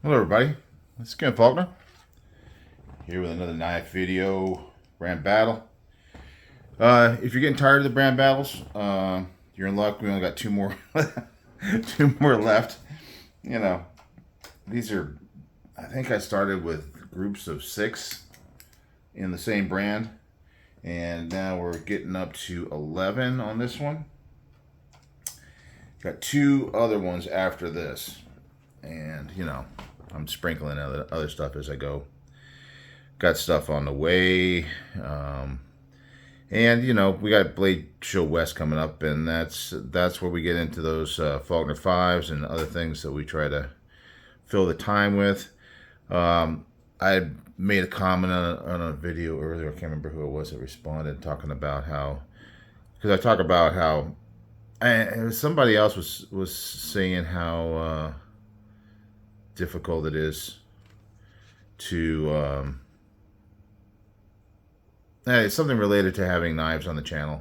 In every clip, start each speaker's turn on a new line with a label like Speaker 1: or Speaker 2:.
Speaker 1: Hello everybody, it's Ken Faulkner here with another knife video, brand battle. If you're getting tired of the brand battles, you're in luck. We only got two more, two more left. You know, these are, I think I started with groups of 6 in the same brand, and now we're getting up to 11 on this one. Got 2 other ones after this, and I'm sprinkling other stuff as I go. Got stuff on the way, and we got Blade Show West coming up, and that's where we get into those Faulkner 5s and other things that we try to fill the time with. I made a comment on a video earlier. I can't remember who it was that responded, talking about how, because I talk about how, and somebody else was saying how difficult it is to it's something related to having knives on the channel.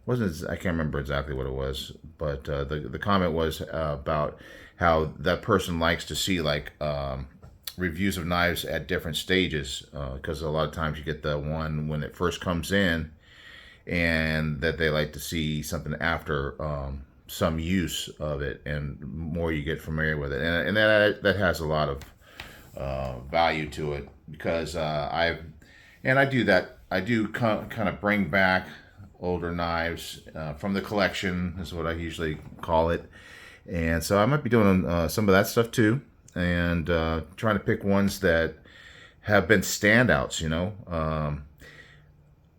Speaker 1: I can't remember exactly what it was, but the comment was about how that person likes to see reviews of knives at different stages, because a lot of times you get the one when it first comes in, and that they like to see something after some use of it, and more you get familiar with it, and that has a lot of value to it, because I do that. I do kind of bring back older knives from the collection, is what I usually call it, and so I might be doing some of that stuff too, and trying to pick ones that have been standouts.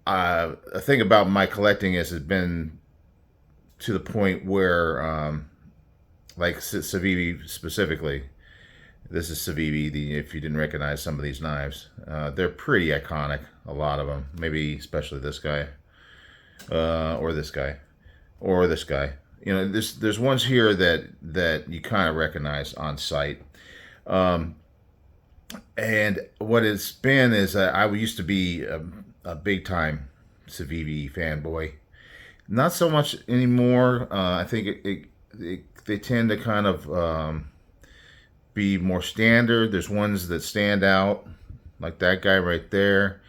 Speaker 1: A thing about my collecting is it's been to the point where, like Civivi specifically, this is Civivi. If you didn't recognize some of these knives, they're pretty iconic. A lot of them, maybe especially this guy, or this guy, or this guy. There's ones here that you kind of recognize on sight. And what it's been is I used to be a big time Civivi fanboy. Not so much anymore. I think they tend to kind of be more standard. There's ones that stand out, like that guy right there.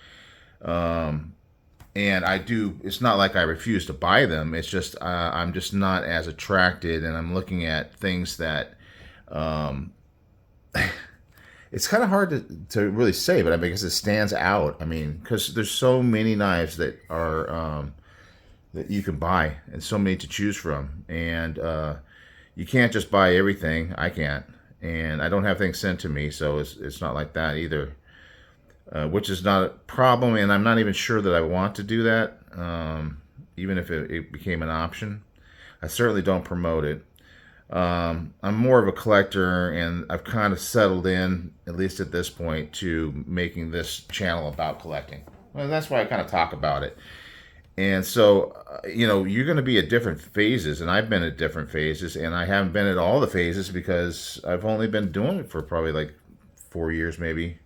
Speaker 1: And it's not like I refuse to buy them. It's just I'm just not as attracted, and I'm looking at things that it's kind of hard to really say, but I mean, because it stands out. I mean, because there's so many knives that are that you can buy, and so many to choose from, and you can't just buy everything. I can't, and I don't have things sent to me, so it's not like that either, which is not a problem, and I'm not even sure that I want to do that, even if it became an option. I certainly don't promote it. I'm more of a collector, and I've kind of settled in, at least at this point, to making this channel about collecting. Well, that's why I kind of talk about it. And so, you're going to be at different phases, and I've been at different phases, and I haven't been at all the phases because I've only been doing it for probably like 4 years, maybe.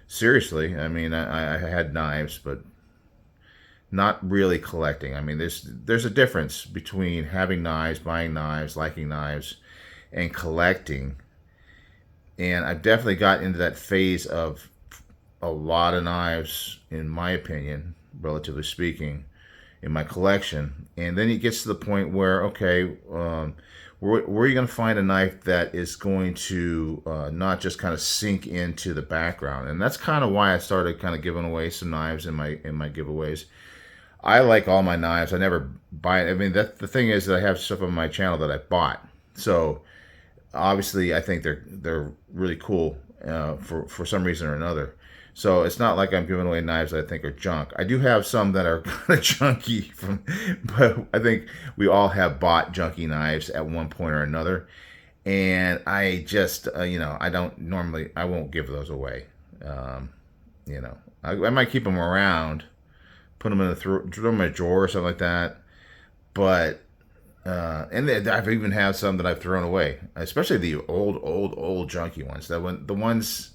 Speaker 1: Seriously, I mean, I had knives, but not really collecting. I mean, there's a difference between having knives, buying knives, liking knives, and collecting. And I've definitely got into that phase of a lot of knives, in my opinion, relatively speaking, in my collection. And then it gets to the point where, okay, where are you going to find a knife that is going to not just kind of sink into the background? And that's kind of why I started kind of giving away some knives in my giveaways. I like all my knives. I never buy it. I mean, the thing is that I have stuff on my channel that I bought. So obviously, I think they're really cool for some reason or another. So it's not like I'm giving away knives that I think are junk. I do have some that are kind of junky, but I think we all have bought junky knives at one point or another. And I just, I won't give those away. I might keep them around, put them throw them in a drawer or something like that. But and I've even had some that I've thrown away, especially the old junky ones. The ones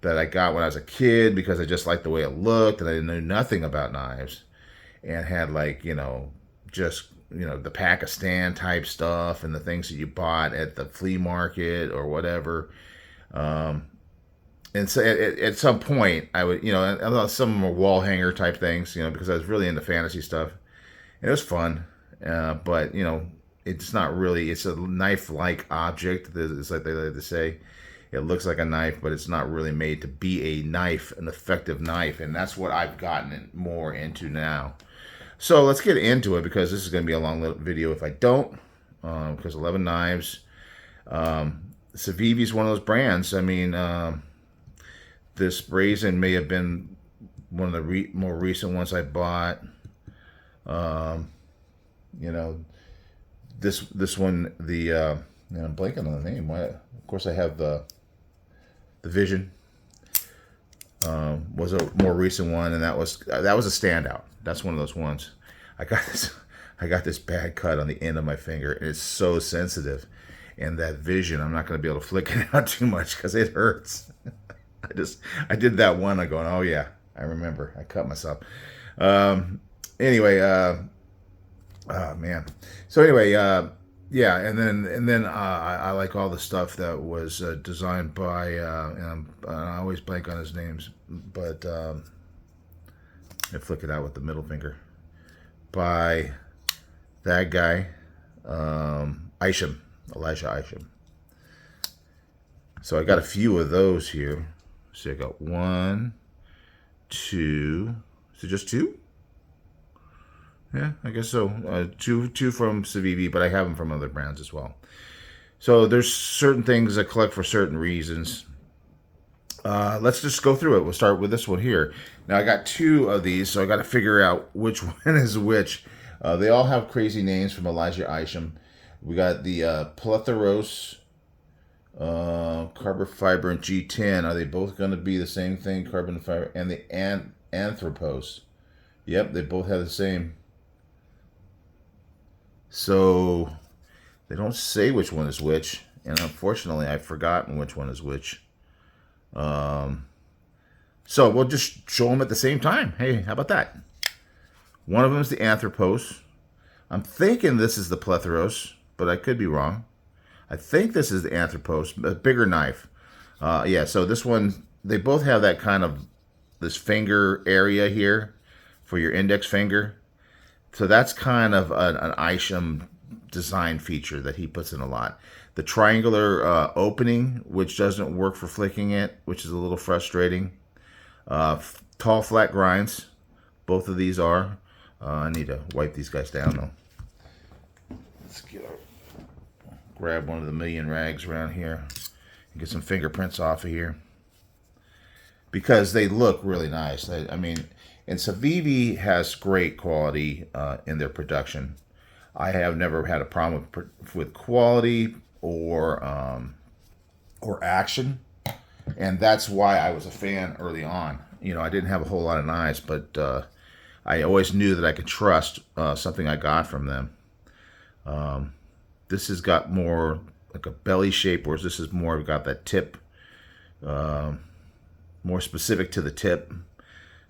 Speaker 1: that I got when I was a kid because I just liked the way it looked, and I knew nothing about knives, and had just the Pakistan type stuff and the things that you bought at the flea market or whatever. And so at some point, I would, some of them were wall hanger type things, because I was really into fantasy stuff. And it was fun, but it's not really. It's a knife-like object. It's like they like to say, it looks like a knife, but it's not really made to be a knife, an effective knife. And that's what I've gotten more into now. So let's get into it, because this is going to be a long little video if I don't, because 11 knives. Civivi is one of those brands. I mean, this brazen may have been one of the more recent ones I bought. This one, I'm blanking on the name. Of course, I have the Vision. Was a more recent one, and that was a standout. That's one of those ones. I got this bad cut on the end of my finger, and it's so sensitive. And that Vision, I'm not going to be able to flick it out too much because it hurts. I did that one. I'm going, oh yeah, I remember. I cut myself. Anyway, oh man. So anyway, yeah, and then I like all the stuff that was designed by, and I always blank on his names, but I flick it out with the middle finger, by that guy, Elijah Isham. So I got a few of those here. So I got 1, 2. Is it just 2? Yeah, I guess so. Two from Civivi, but I have them from other brands as well. So there's certain things I collect for certain reasons. Let's just go through it. We'll start with this one here. Now I got 2 of these, so I got to figure out which one is which. They all have crazy names from Elijah Isham. We got the Plethoros, carbon fiber, and G10. Are they both going to be the same thing, carbon fiber? And the Anthropos. Yep, they both have the same. So they don't say which one is which, and unfortunately I've forgotten which one is which. So we'll just show them at the same time. Hey, how about that? One of them is the Anthropos. I'm thinking this is the Plethoros, but I could be wrong. I think this is the Anthropos, a bigger knife. Yeah, so this one, they both have that kind of, this finger area here for your index finger. So that's kind of an Isham design feature that he puts in a lot. The triangular opening, which doesn't work for flicking it, which is a little frustrating. Tall flat grinds, both of these are. I need to wipe these guys down though. Let's grab one of the million rags around here and get some fingerprints off of here, because they look really nice. I mean, and Civivi has great quality in their production. I have never had a problem with quality or action, and that's why I was a fan early on. I didn't have a whole lot of knives, but I always knew that I could trust something I got from them. This has got more like a belly shape, whereas this is more got that tip, more specific to the tip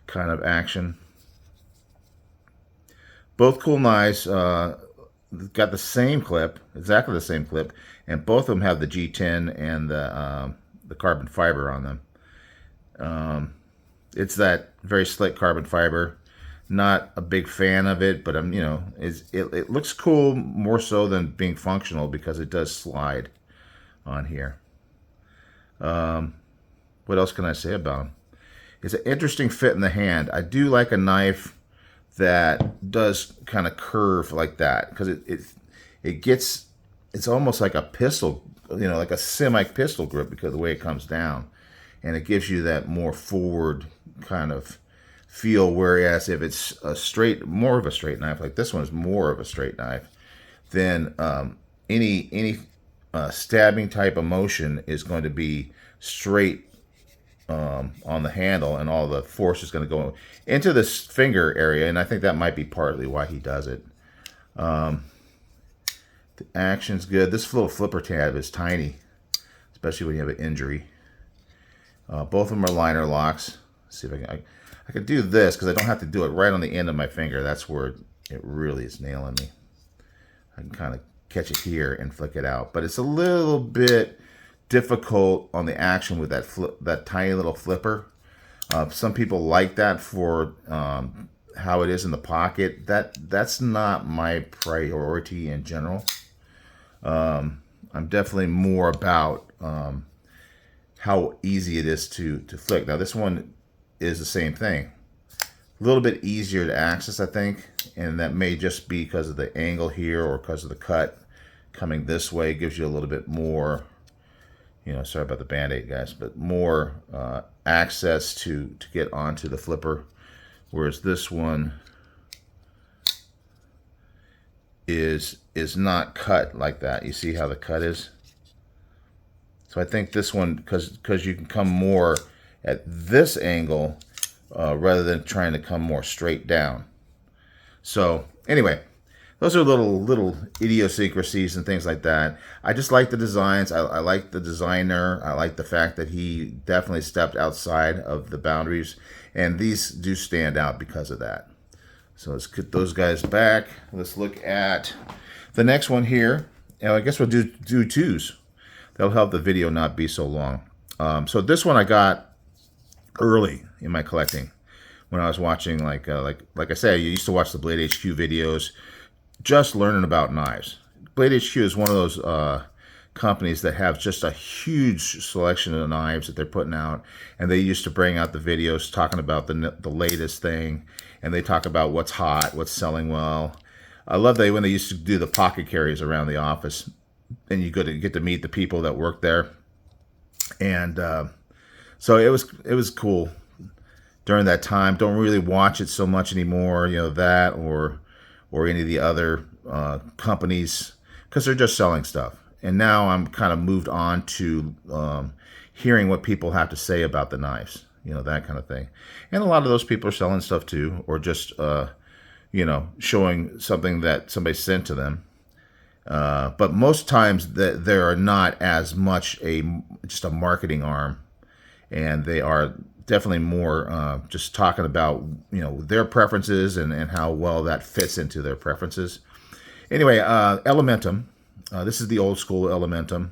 Speaker 1: kind of action. Both cool knives, got the same clip, exactly the same clip, and both of them have the G10 and the carbon fiber on them. It's that very slick carbon fiber. Not a big fan of it, but it looks cool more so than being functional, because it does slide on here. What else can I say about them? It's an interesting fit in the hand. I do like a knife that does kind of curve like that, because it's almost like a pistol, like a semi pistol grip, because of the way it comes down, and it gives you that more forward kind of feel. Whereas if it's more of a straight knife, like this one is more of a straight knife, then any stabbing type of motion is going to be straight on the handle, and all the force is going to go into this finger area, and I think that might be partly why he does it. The action's good. This little flipper tab is tiny, especially when you have an injury. Both of them are liner locks. Let's see if I could do this, because I don't have to do it right on the end of my finger. That's where it really is nailing me. I can kind of catch it here and flick it out, but it's a little bit difficult on the action with that tiny little flipper. Some people like that for how it is in the pocket. That's not my priority in general. I'm definitely more about how easy it is to flick. Now this one is the same thing. A little bit easier to access, I think, and that may just be because of the angle here or because of the cut coming this way. It gives you a little bit more, sorry about the Band-Aid, guys, but more access to get onto the flipper, whereas this one is not cut like that. You see how the cut is? So I think this one, because you can come more at this angle rather than trying to come more straight down. So anyway, those are little idiosyncrasies and things like that. I just like the designs. I like the designer. I like the fact that he definitely stepped outside of the boundaries, and these do stand out because of that. So let's get those guys back. Let's look at the next one here. And I guess we'll do twos. That'll help the video not be so long. So this one I got early in my collecting when I was watching, like I said, I used to watch the Blade HQ videos, just learning about knives. Blade HQ is one of those companies that have just a huge selection of knives that they're putting out, and they used to bring out the videos talking about the latest thing, and they talk about what's hot, what's selling well. I love that when they used to do the pocket carries around the office, and you get to meet the people that work there, and so it was cool during that time. Don't really watch it so much anymore, that or any of the other companies, because they're just selling stuff. And now I'm kind of moved on to hearing what people have to say about the knives, that kind of thing. And a lot of those people are selling stuff too, or just showing something that somebody sent to them. But most times that there are not as much just a marketing arm, and they are definitely more just talking about their preferences and how well that fits into their preferences. Anyway, Elementum. This is the old school Elementum.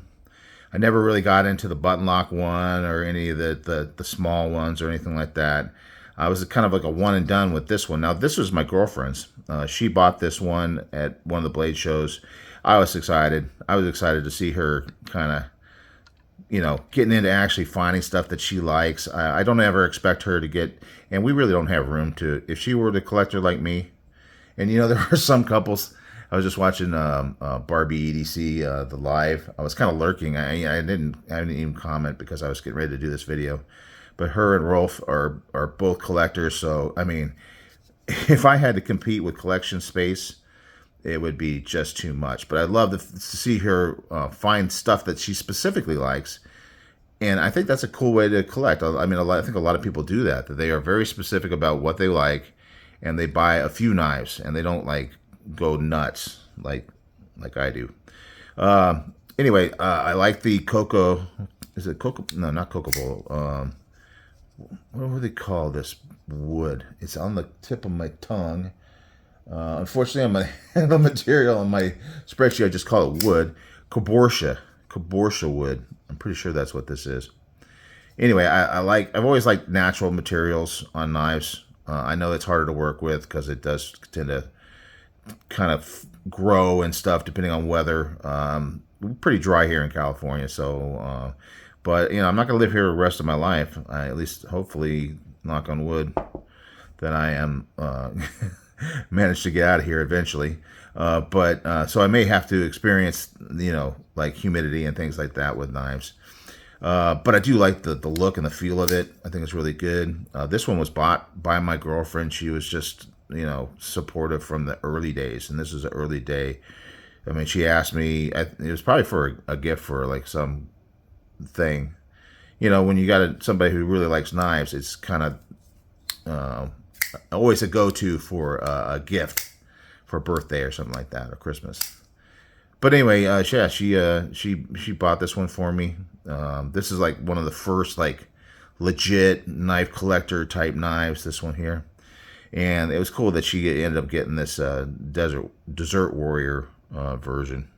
Speaker 1: I never really got into the button lock one or any of the small ones or anything like that. I was kind of like a one and done with this one. Now this was my girlfriend's. She bought this one at one of the Blade shows. I was excited. I was excited to see her kind of, getting into actually finding stuff that she likes. I don't ever expect her to get, and we really don't have room to, if she were the collector like me, and there are some couples. I was just watching Barbie EDC, the live. I was kind of lurking. I didn't even comment because I was getting ready to do this video. But her and Rolf are both collectors, so I mean, if I had to compete with collection space, it would be just too much. But I'd love to see her find stuff that she specifically likes. And I think that's a cool way to collect. I mean, I think a lot of people do that they are very specific about what they like, and they buy a few knives, and they don't go nuts like I do. Anyway, I like the Coco. Is it Coco? No, not Coco Bowl. What do they call this wood? It's on the tip of my tongue. Unfortunately, on the material on my spreadsheet, I just call it wood. Caborsha wood. I'm pretty sure that's what this is. Anyway, I've always liked natural materials on knives. I know it's harder to work with because it does tend to kind of grow and stuff depending on weather. We're pretty dry here in California, so but I'm not gonna live here the rest of my life. At least hopefully, knock on wood, that I am managed to get out of here eventually. But so I may have to experience like humidity and things like that with knives. But I do like the look and the feel of it. I think it's really good. This one was bought by my girlfriend. She was just supportive from the early days, and this is an early day. I mean, she asked me, it was probably for a gift for like some thing. When you got somebody who really likes knives, it's kind of always a go-to for a gift for a birthday or something like that, or Christmas. But anyway, yeah, she bought this one for me. This is like one of the first like legit knife collector type knives, this one here. And it was cool that she ended up getting this Desert Warrior version.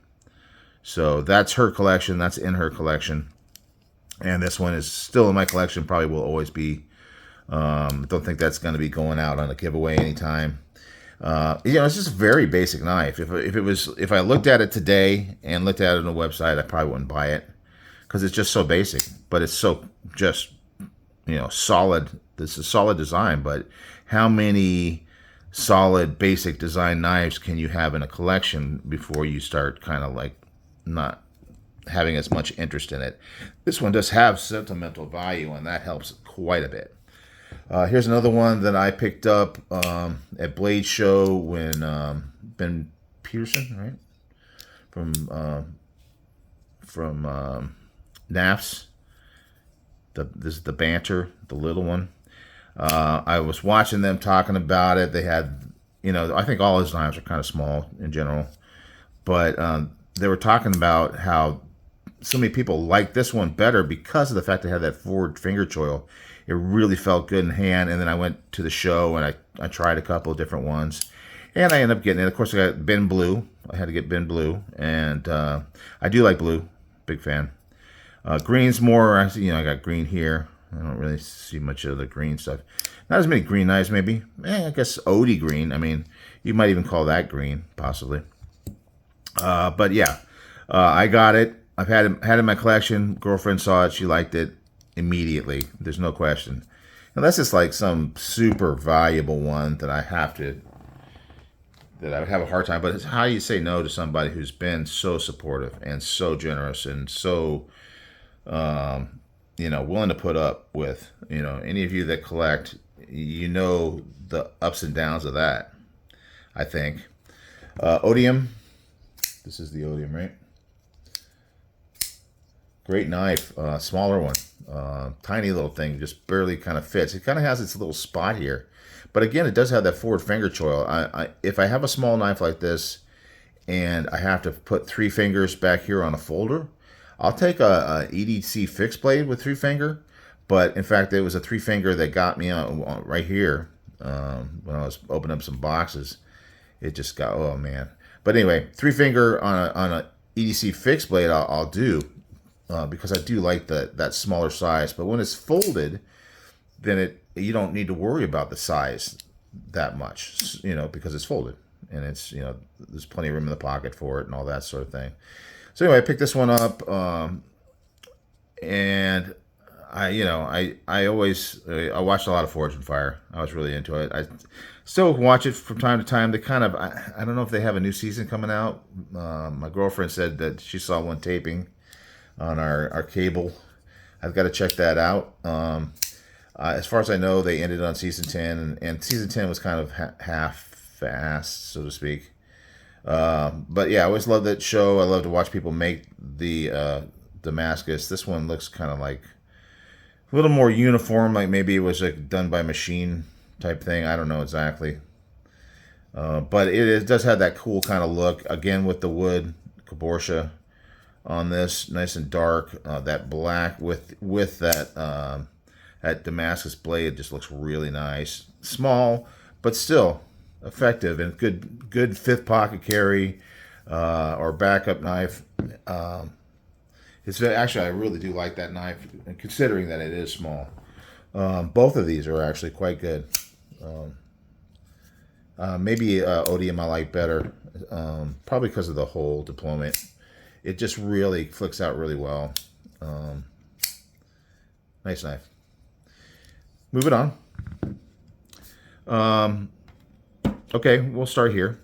Speaker 1: So that's her collection. That's in her collection. And this one is still in my collection, probably will always be. Don't think that's going to be going out on a giveaway anytime. It's just a very basic knife. If I looked at it today and looked at it on the website, I probably wouldn't buy it because it's just so basic. But it's so just solid. This is a solid design, but how many solid basic design knives can you have in a collection before you start kind of like not having as much interest in it? This one does have sentimental value, and that helps quite a bit. Here's another one that I picked up at Blade Show when Ben Peterson, right, from NAFS. This is the Banter, the little one. I was watching them talking about it. They had, I think all his knives are kind of small in general, but they were talking about how so many people like this one better because of the fact it had that forward finger choil. It really felt good in hand. And then I went to the show and I tried a couple of different ones, and I ended up getting it. Of course, I got Ben Blue. I had to get Ben Blue, and I do like blue. Big fan. Green's more, I got green here. I don't really see much of the green stuff. Not as many green knives, maybe. I guess Odie green. I mean, you might even call that green, possibly. But yeah, I got it. I've had it in my collection. Girlfriend saw it. She liked it immediately. There's no question. Unless it's like some super valuable one that I would have a hard time. But it's how you say no to somebody who's been so supportive and so generous and so, willing to put up with, any of you that collect, the ups and downs of that, I think. Odium. This is the Odium, right? Great knife. Smaller one. Tiny little thing. Just barely kind of fits. It kind of has its little spot here. But again, it does have that forward finger choil. If I have a small knife like this and I have to put 3 fingers back here on a folder, I'll take a EDC fixed blade with 3 finger. But in fact, it was a 3 finger that got me on right here when I was opening up some boxes. It just got, oh man. But anyway, 3 finger on a EDC fixed blade I'll do because I do like that smaller size. But when it's folded, then you don't need to worry about the size that much, because it's folded and it's there's plenty of room in the pocket for it and all that sort of thing. So anyway, I picked this one up, and I watched a lot of Forge and Fire. I was really into it. I still watch it from time to time. They kind of, I don't know if they have a new season coming out. My girlfriend said that she saw one taping on our cable. I've got to check that out. As far as I know, they ended on season 10, and season 10 was kind of half-assed, so to speak. But yeah, I always love that show. I love to watch people make the Damascus. This one looks kind of like a little more uniform, like maybe it was like done by machine type thing. I don't know exactly. But it does have that cool kind of look. Again, with the wood cabochon on this, nice and dark. That black with that Damascus blade just looks really nice. Small, but still effective and good fifth pocket carry or backup knife. Actually, I really do like that knife, considering that it is small. Both of these are actually quite good. Maybe Odium I like better, probably because of the whole deployment. It just really flicks out really well. Nice knife. Moving on. Okay, we'll start here.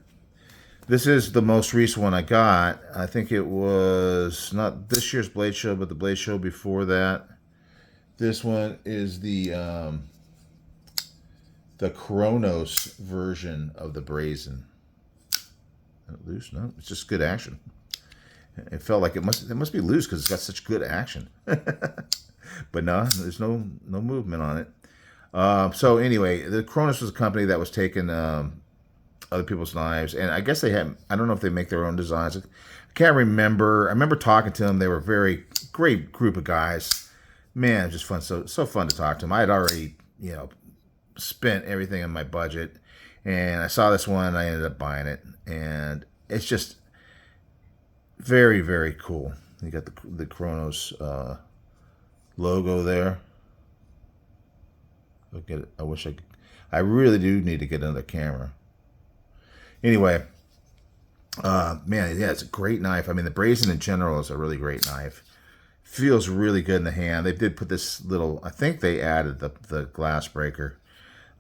Speaker 1: This is the most recent one I got. I think it was not this year's Blade Show, but the Blade Show before that. This one is the Kronos version of the Brazen. Loose? No, it's just good action. It felt like it must be loose because it's got such good action. But no, there's no movement on it. So anyway, the Kronos was a company that was taking other people's knives, and I guess they had, I don't know if they make their own designs. I can't remember. I remember talking to them. They were a very great group of guys. Man, just fun. So fun to talk to them. I had already, spent everything in my budget, and I saw this one, and I ended up buying it, and it's just very, very cool. You got the Kronos logo there. Look at it. I wish I could. I really do need to get another camera. Anyway, man, yeah, it's a great knife. I mean, the Brazen in general is a really great knife. Feels really good in the hand. They did put this little, I think they added the glass breaker.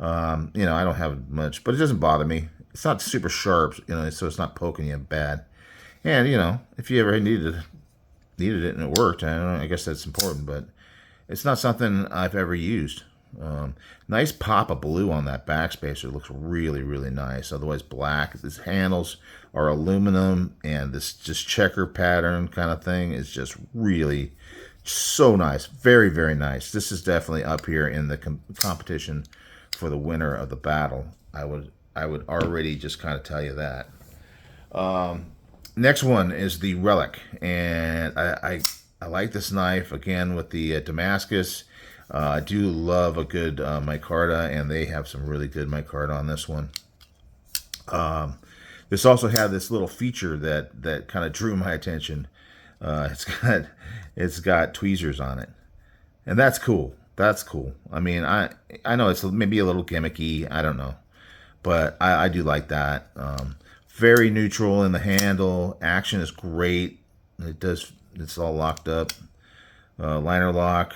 Speaker 1: You know, I don't have much, but it doesn't bother me. It's not super sharp, you know, so it's not poking you bad. And, you know, if you ever needed it and it worked, I don't know, I guess that's important, but it's not something I've ever used. Nice pop of blue on that backspacer. It looks really, really nice. Otherwise black. These handles are aluminum, and this just checker pattern kind of thing is just really so nice. Very, very nice. This is definitely up here in the competition for the winner of the battle. I would already just kind of tell you that. Next one is the Relic, and I like this knife again with the Damascus. I do love a good micarta, and they have some really good micarta on this one. This also had this little feature that kind of drew my attention. It's got tweezers on it, and that's cool. That's cool. I mean, I know it's maybe a little gimmicky. I don't know, but I do like that. Very neutral in the handle. Action is great. It's all locked up. Liner lock.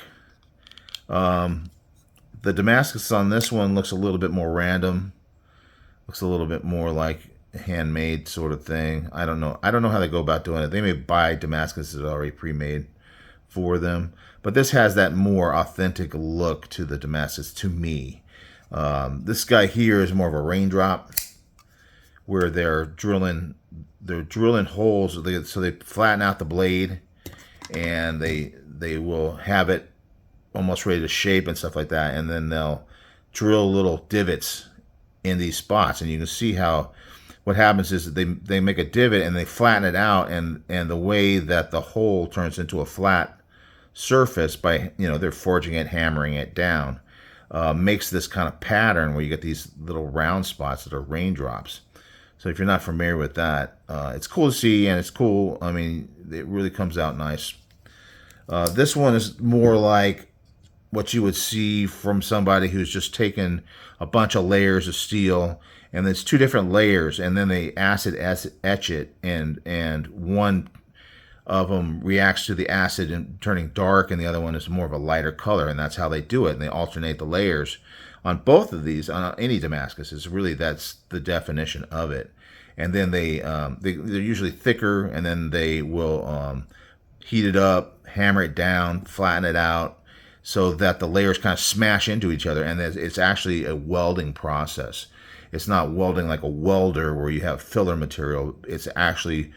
Speaker 1: The Damascus on this one looks a little bit more random. Looks a little bit more like a handmade sort of thing. I don't know. I don't know how they go about doing it. They may buy Damascuses already pre-made for them, but this has that more authentic look to the Damascus to me. This guy here is more of a raindrop, where they're drilling holes. So they flatten out the blade, and they will have it almost ready to shape and stuff like that, and then they'll drill little divots in these spots, and you can see how what happens is that they make a divot and they flatten it out, and the way that the hole turns into a flat surface by, you know, they're forging it, hammering it down, makes this kind of pattern where you get these little round spots that are raindrops. So if you're not familiar with that, it's cool to see, and it's cool. I mean, it really comes out nice. This one is more like what you would see from somebody who's just taken a bunch of layers of steel, and there's two different layers, and then they acid etch it, and one of them reacts to the acid and turning dark, and the other one is more of a lighter color, and that's how they do it. And they alternate the layers on both of these. On any Damascus, is really, that's the definition of it. And then they're usually thicker, and then they will heat it up, hammer it down, flatten it out, so that the layers kind of smash into each other, and it's actually a welding process. It's not welding like a welder where you have filler material. It's actually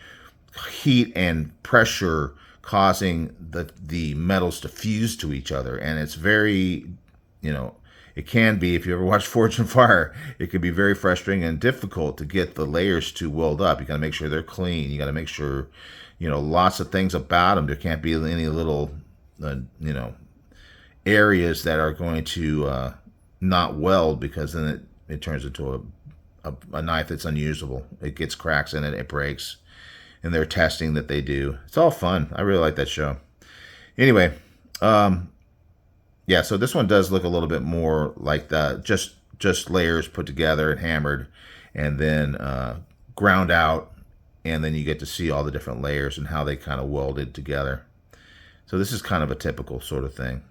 Speaker 1: heat and pressure causing the metals to fuse to each other, and it's very, you know, it can be, if you ever watch Forged in Fire, it can be very frustrating and difficult to get the layers to weld up. You got to make sure they're clean. You got to make sure, you know, lots of things about them. There can't be any little, you know, areas that are going to not weld, because then it turns into a knife that's unusable. It gets cracks in it, it breaks, and they're testing that they do. It's all fun. I really like that show. Anyway, yeah, so this one does look a little bit more like the just layers put together and hammered, and then ground out, and then you get to see all the different layers and how they kind of welded together. So this is kind of a typical sort of thing.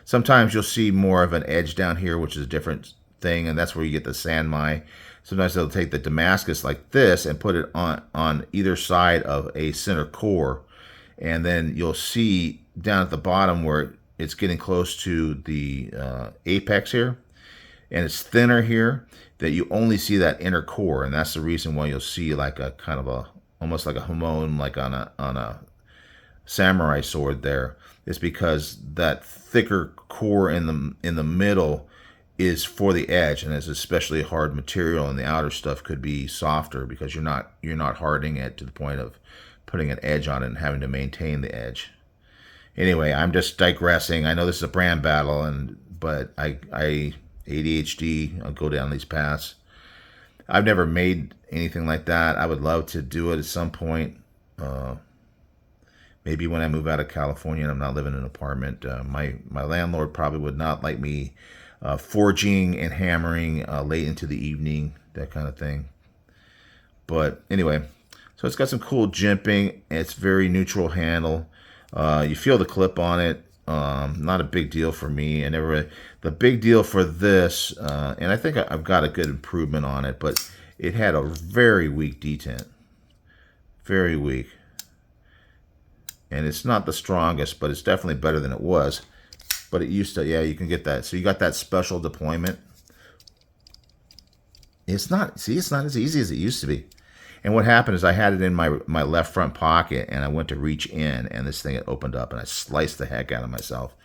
Speaker 1: Sometimes you'll see more of an edge down here, which is a different thing, and that's where you get the sanmai. Sometimes they'll take the Damascus like this and put it on either side of a center core, and then you'll see down at the bottom where it's getting close to the apex here, and it's thinner here, that you only see that inner core, and that's the reason why you'll see like a kind of a, almost like a hamon, like on a samurai sword there. Is because that thicker core in the middle is for the edge, and it's especially hard material, and the outer stuff could be softer because you're not hardening it to the point of putting an edge on it and having to maintain the edge. Anyway, I'm just digressing. I know this is a brand battle, but I ADHD, I'll go down these paths. I've never made anything like that. I would love to do it at some point. Maybe when I move out of California and I'm not living in an apartment, my landlord probably would not like me forging and hammering late into the evening, that kind of thing. But anyway, so it's got some cool jimping. It's very neutral handle. You feel the clip on it. Not a big deal for me. I never. The big deal for this, and I think I've got a good improvement on it, but it had a very weak detent. Very weak. And it's not the strongest, but it's definitely better than it was. But it used to, yeah, you can get that. So you got that special deployment. It's not as easy as it used to be. And what happened is I had it in my left front pocket, and I went to reach in, and this thing had opened up, and I sliced the heck out of myself.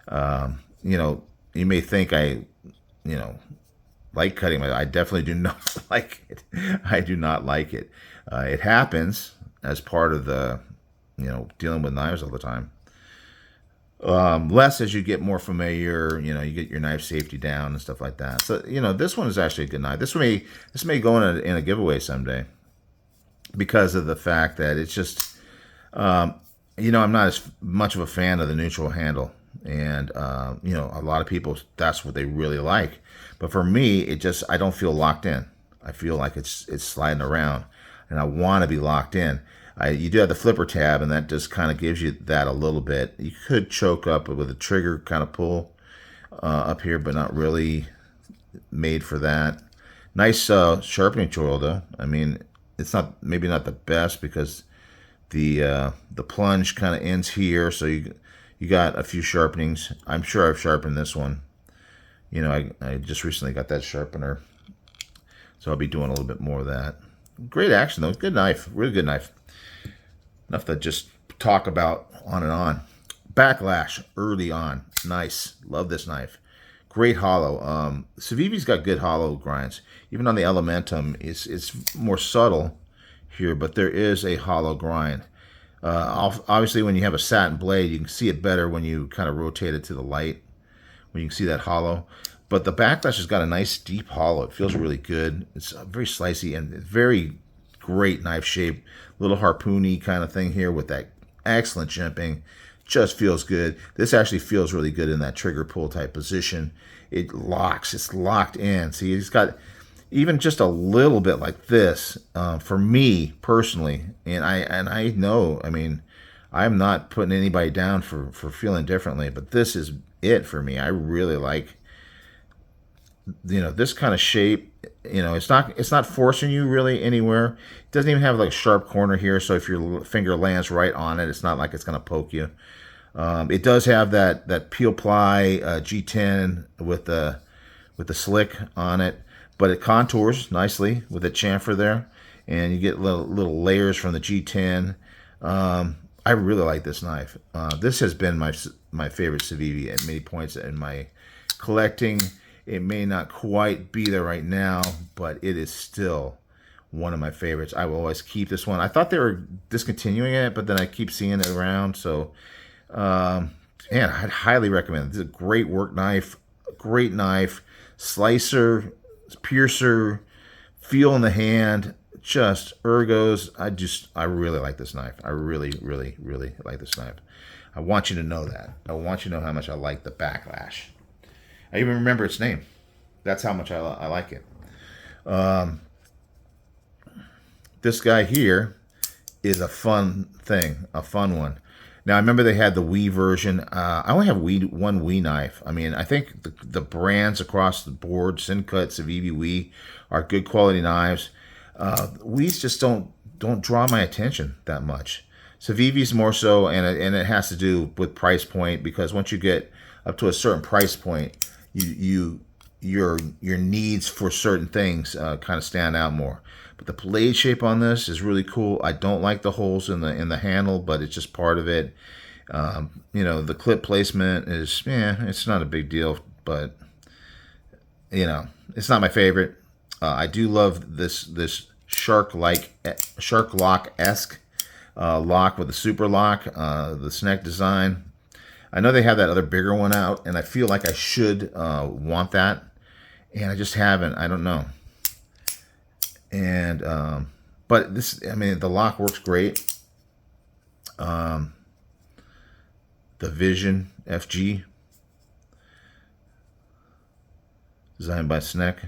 Speaker 1: You know, you may think I, like cutting I definitely do not like it. I do not like it. It happens as part of the, dealing with knives all the time. Less as you get more familiar, you get your knife safety down and stuff like that. So, this one is actually a good knife. This may go in a giveaway someday, because of the fact that it's just, I'm not as much of a fan of the neutral handle. And, a lot of people, that's what they really like. But for me, I don't feel locked in. I feel like it's sliding around, and I want to be locked in. You do have the flipper tab, and that just kind of gives you that a little bit. You could choke up with a trigger kind of pull up here, but not really made for that. Nice sharpening tool, though. I mean, it's maybe not the best, because the plunge kind of ends here, so you got a few sharpenings. I'm sure I've sharpened this one. I just recently got that sharpener, so I'll be doing a little bit more of that. Great action, though. Good knife. Really good knife. Enough to just talk about on and on. Backlash early on. Nice. Love this knife. Great hollow. Civivi's got good hollow grinds. Even on the Elementum, it's more subtle here, but there is a hollow grind. Obviously, when you have a satin blade, you can see it better when you kind of rotate it to the light, when you can see that hollow. But the Backlash has got a nice deep hollow. It feels really good. It's very slicey and very great knife shape. Little harpoony kind of thing here with that excellent jimping. Just feels good. This actually feels really good in that trigger pull type position. It locks. It's locked in. See, it's got even just a little bit like this for me personally. And I know, I mean, I'm not putting anybody down for feeling differently, but this is it for me. I really like, this kind of shape. It's not forcing you really anywhere. It doesn't even have like a sharp corner here, so if your finger lands right on it, it's not like it's going to poke you. It does have that peel ply G10 with the slick on it, but it contours nicely with a chamfer there, and you get little layers from the G10. I really like this knife. This has been my favorite Civivi at many points in my collecting. It may not quite be there right now, but it is still one of my favorites. I will always keep this one. I thought they were discontinuing it, but then I keep seeing it around. So, man, I'd highly recommend it. This is a great work knife, great knife, slicer, piercer, feel in the hand, just ergos. I really like this knife. I really, really, really like this knife. I want you to know that. I want you to know how much I like the Backlash. I even remember its name. That's how much I like it. This guy here is a fun thing, a fun one. Now, I remember they had the Wii version. I only have one Wii knife. I mean, I think the brands across the board, Sincut, Civivi, Wii, are good quality knives. Wii's just don't draw my attention that much. Civivi's more so, and it has to do with price point, because once you get up to a certain price point, your needs for certain things kind of stand out more. But the blade shape on this is really cool. I don't like the holes in the handle, but it's just part of it. The clip placement is, it's not a big deal, but it's not my favorite. I do love this shark lock-esque lock with the super lock, the Sneck design. I know they have that other bigger one out, and I feel like I should want that, and I just haven't. I don't know. And but this, I mean, the lock works great. the Vision FG, designed by Sneck.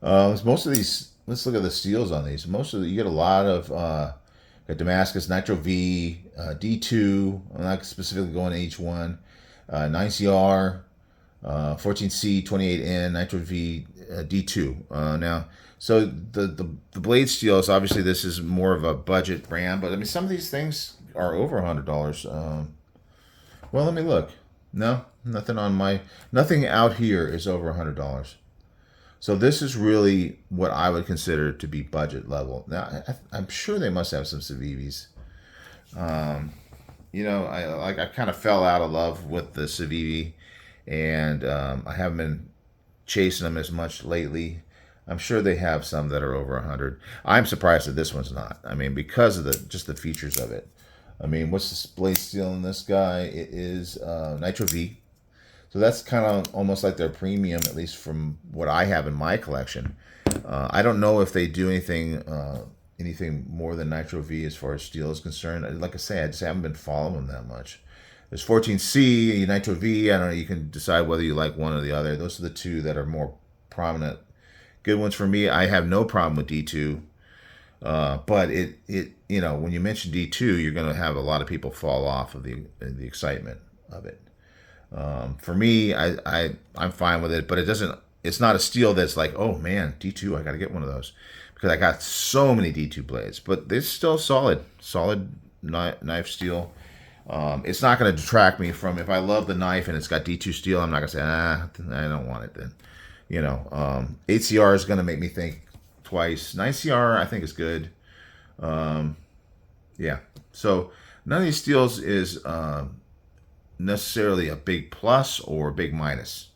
Speaker 1: Most of these, let's look at the steels on these. You get a lot of Damascus, Nitro V, D2. I'm not specifically going to each one. 9CR, 14C, 28N, Nitro V, D2. Now, so the blade steels, obviously this is more of a budget brand, but I mean, some of these things are over $100. Well, let me look. No, nothing out here is over $100. So this is really what I would consider to be budget level. Now, I'm sure they must have some Civivis. I kind of fell out of love with the Civivi, and I haven't been chasing them as much lately. I'm sure they have some that are over 100. I'm surprised that this one's not. I mean, because of just the features of it. I mean, what's the blade steel in this guy? It is Nitro V. So that's kind of almost like their premium, at least from what I have in my collection. I don't know if they do anything more than Nitro V as far as steel is concerned. Like I say, I just haven't been following them that much. There's 14C, Nitro V. I don't know. You can decide whether you like one or the other. Those are the two that are more prominent. Good ones for me. I have no problem with D2. But when you mention D2, you're going to have a lot of people fall off of the excitement of it. For me, I'm fine with it, but it's not a steel that's like, oh man, D2, I got to get one of those, because I got so many D2 blades, but it's still solid knife steel. It's not going to detract me from, if I love the knife and it's got D2 steel, I'm not going to say, I don't want it then. 8CR is going to make me think twice. 9CR, I think, is good. Yeah. So none of these steels is necessarily a big plus or a big minus,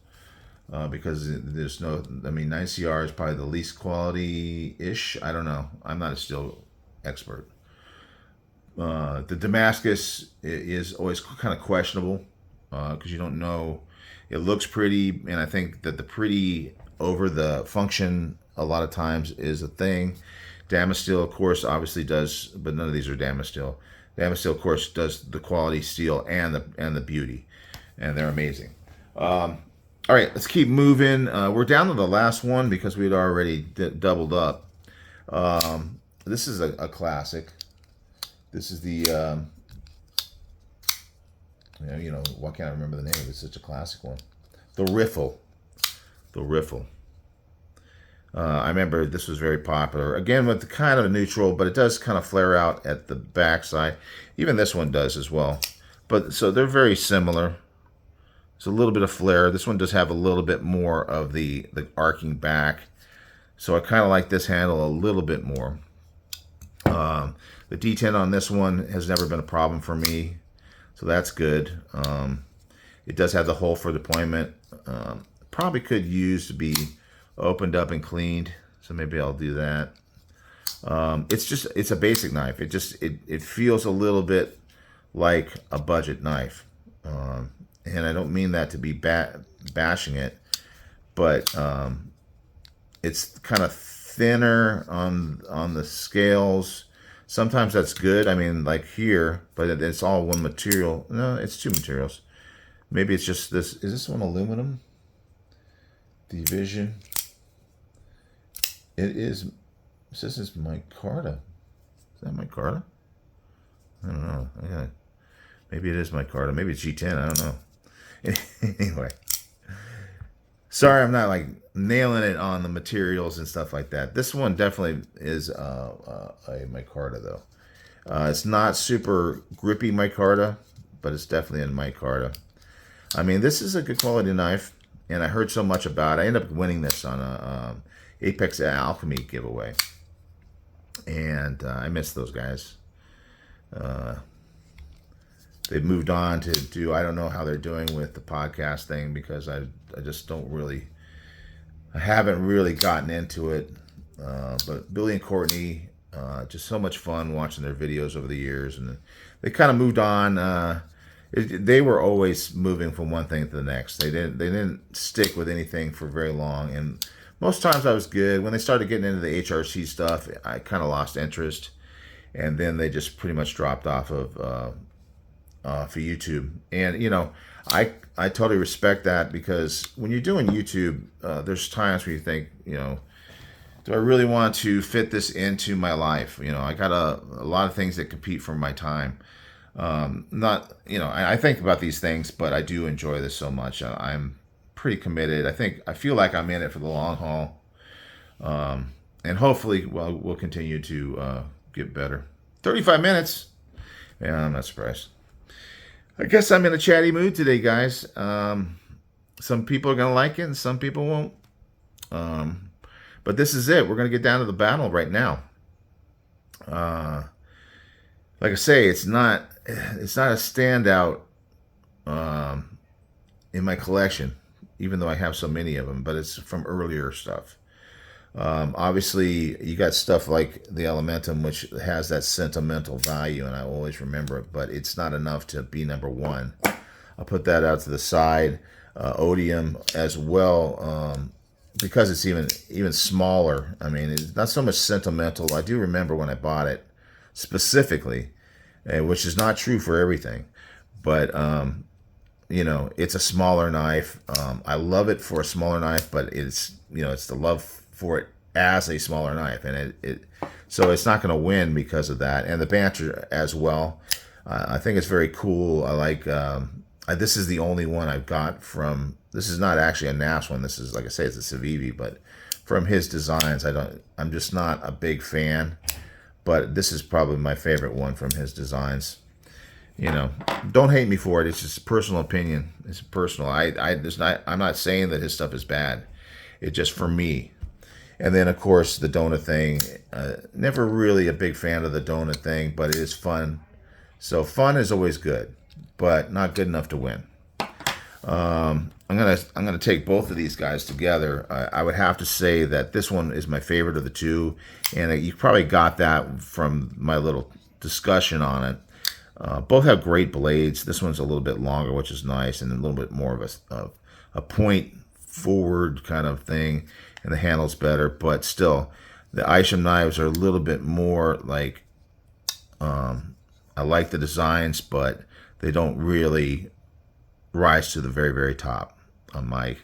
Speaker 1: because there's no, 9CR is probably the least quality-ish. I don't know. I'm not a steel expert. The Damascus is always kind of questionable, because you don't know. It looks pretty, and I think that the pretty over the function a lot of times is a thing. Damasteel, of course, obviously does, but none of these are Damasteel. Damasteel, of course, does the quality steel and the beauty, and they're amazing. All right, let's keep moving. We're down to the last one because we'd already doubled up. This is a classic. This is the why can't I remember the name of it? It's such a classic one. The Riffle. The Riffle. I remember this was very popular. Again, with the kind of a neutral, but it does kind of flare out at the backside. Even this one does as well. But so they're very similar. It's a little bit of flare. This one does have a little bit more of the arcing back. So I kind of like this handle a little bit more. The D10 on this one has never been a problem for me. So that's good. It does have the hole for deployment. Probably could use to be opened up and cleaned, so maybe I'll do that. It's a basic knife. It feels a little bit like a budget knife, and I don't mean that to be bashing it, but it's kind of thinner on the scales. Sometimes that's good. I mean, like here, but it's all one material. No, it's two materials. Maybe it's just this. Is this one aluminum? Division. It is. This is micarta. Is that micarta? I don't know. Maybe it is micarta. Maybe it's G10. I don't know. Anyway, sorry, I'm not like nailing it on the materials and stuff like that. This one definitely is a micarta though. It's not super grippy micarta, but it's definitely a micarta. I mean, this is a good quality knife, and I heard so much about it. I ended up winning this on a Apex Alchemy giveaway, and I miss those guys. They've moved on to do, I don't know how they're doing with the podcast thing, because I just don't really, I haven't really gotten into it. But Billy and Courtney, just so much fun watching their videos over the years, and they kind of moved on. They were always moving from one thing to the next. They didn't stick with anything for very long, and most times I was good. When they started getting into the HRC stuff, I kind of lost interest, and then they just pretty much dropped off of for YouTube. And I totally respect that, because when you're doing YouTube, there's times where you think, do I really want to fit this into my life? I got a lot of things that compete for my time. Not, I think about these things, but I do enjoy this so much. I'm pretty committed. I feel like I'm in it for the long haul. And hopefully, well, we'll continue to get better. 35 minutes. Yeah, I'm not surprised. I guess I'm in a chatty mood today, guys. Some people are going to like it and some people won't. But this is it. We're going to get down to the battle right now. Like I say, it's not a standout in my collection, even though I have so many of them, but it's from earlier stuff. Obviously, you got stuff like the Elementum, which has that sentimental value, and I always remember it, but it's not enough to be number one. I'll put that out to the side. Odium as well, because it's even smaller. I mean, it's not so much sentimental. I do remember when I bought it specifically, which is not true for everything, but it's a smaller knife. I love it for a smaller knife, but it's the love for it as a smaller knife, and so it's not going to win because of that. And the banter as well. I think it's very cool. I like. This is the only one I've got from. This is not actually a NAS one. This is, like I say, it's a Civivi, but from his designs, I'm just not a big fan. But this is probably my favorite one from his designs. Don't hate me for it. It's just personal opinion. It's personal. I'm not saying that his stuff is bad. It's just for me. And then, of course, the donut thing. Never really a big fan of the donut thing, but it is fun. So fun is always good, but not good enough to win. I'm gonna take both of these guys together. I would have to say that this one is my favorite of the two, and you probably got that from my little discussion on it. Both have great blades. This one's a little bit longer, which is nice, and a little bit more of a point forward kind of thing, and the handle's better. But still, the Isham knives are a little bit more like, I like the designs, but they don't really rise to the very, very top in my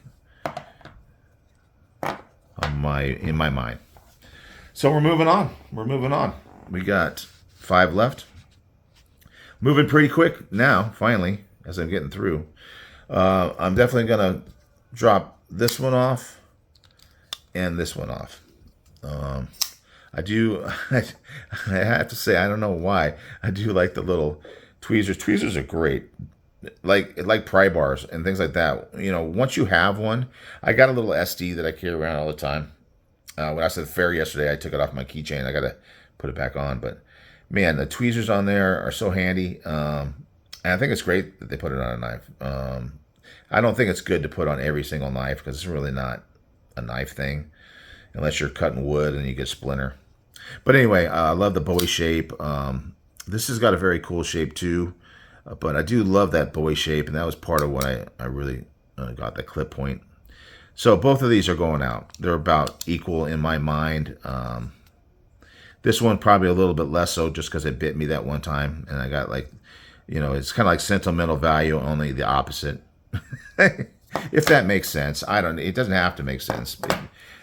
Speaker 1: mind. So we're moving on. We got 5 left. Moving pretty quick now, finally, as I'm getting through. I'm definitely going to drop this one off and this one off. I have to say, I don't know why. I do like the little tweezers. Tweezers are great. Like pry bars and things like that. Once you have one, I got a little SD that I carry around all the time. When I was at the fair yesterday, I took it off my keychain. I got to put it back on. But, man, the tweezers on there are so handy. And I think it's great that they put it on a knife. I don't think it's good to put on every single knife because it's really not a knife thing. Unless you're cutting wood and you get a splinter. But anyway, I love the Bowie shape. This has got a very cool shape too. But I do love that Bowie shape, and that was part of what I really got the clip point. So both of these are going out. They're about equal in my mind. This one probably a little bit less so just because it bit me that one time. And I got it's kind of like sentimental value, only the opposite. If that makes sense. It doesn't have to make sense.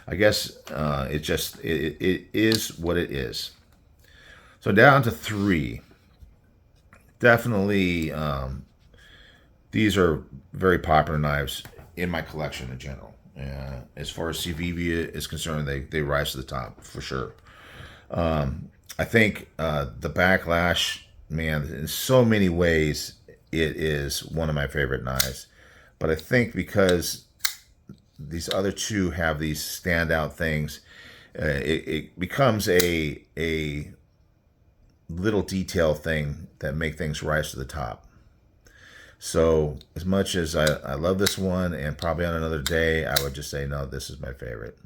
Speaker 1: I guess it is what it is. So down to 3. Definitely, these are very popular knives in my collection in general. As far as Civivi is concerned, they rise to the top for sure. I think the Backlash, man, in so many ways, it is one of my favorite knives. But I think because these other two have these standout things, it becomes a little detail thing that make things rise to the top. So as much as I love this one, and probably on another day, I would just say, no, this is my favorite.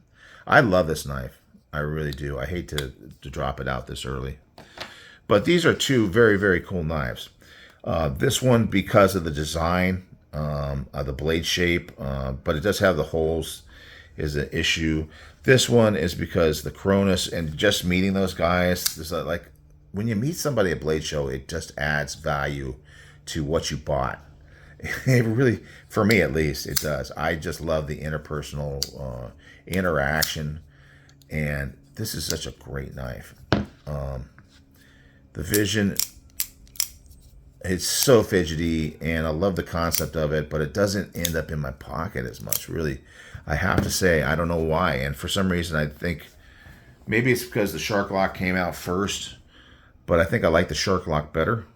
Speaker 1: I love this knife. I really do. I hate to drop it out this early. But these are two very, very cool knives. This one, because of the design, the blade shape, but it does have the holes, is an issue. This one is because the Cronus, and just meeting those guys, there's like, when you meet somebody at Blade Show, it just adds value to what you bought. It really, for me at least, it does. I just love the interpersonal interaction, and this is such a great knife. The Vision, it's so fidgety, and I love the concept of it, but it doesn't end up in my pocket as much, really. I have to say, I don't know why, and for some reason I think maybe it's because the Shark Lock came out first, but I think I like the Shark Lock better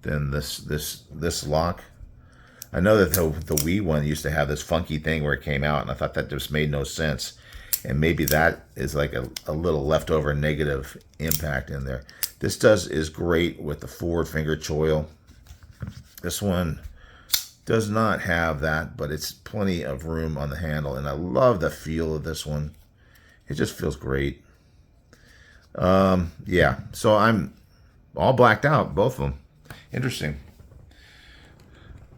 Speaker 1: than this lock. I know that the Wii one used to have this funky thing where it came out, and I thought that just made no sense. And maybe that is like a little leftover negative impact in there. This is great with the forward finger choil. This one does not have that, but it's plenty of room on the handle, and I love the feel of this one. It just feels great. Yeah, so I'm all blacked out, both of them. Interesting.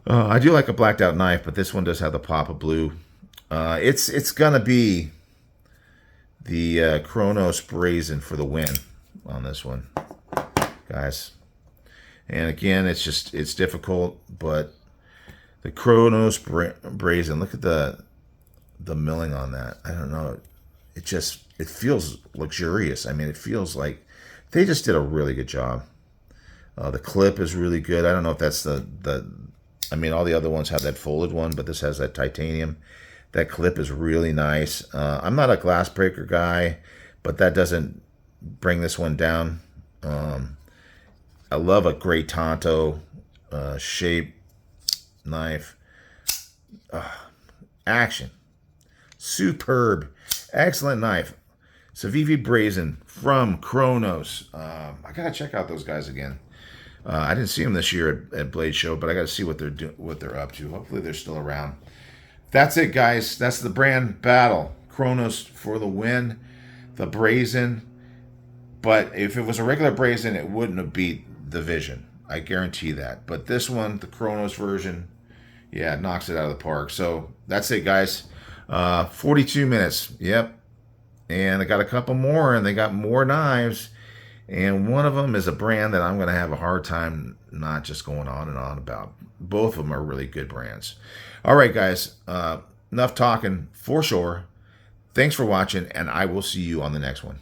Speaker 1: I do like a blacked out knife, but this one does have the pop of blue. It's gonna be the Kronos Brazen for the win on this one, guys. And again, it's difficult, but the Kronos Brazen, look at the milling on that. I don't know. It feels luxurious. I mean, it feels like they just did a really good job. The clip is really good. I don't know if that's I mean, all the other ones have that folded one, but this has that titanium. That clip is really nice. I'm not a glass breaker guy, but that doesn't bring this one down. I love a great Tonto shape knife. Action. Superb. Excellent knife. Civivi Brazen from Kronos. I gotta check out those guys again. I didn't see them this year at Blade Show, but I gotta see what they're up to. Hopefully they're still around. That's it, guys. That's the brand battle. Kronos for the win. The Brazen. But if it was a regular Brazen, it wouldn't have beat the Vision. I guarantee that. But this one, the Kronos version, yeah, it knocks it out of the park. So that's it, guys. 42 minutes. Yep. And I got a couple more, and they got more knives. And one of them is a brand that I'm going to have a hard time not just going on and on about. Both of them are really good brands. All right, guys. Enough talking for sure. Thanks for watching, and I will see you on the next one.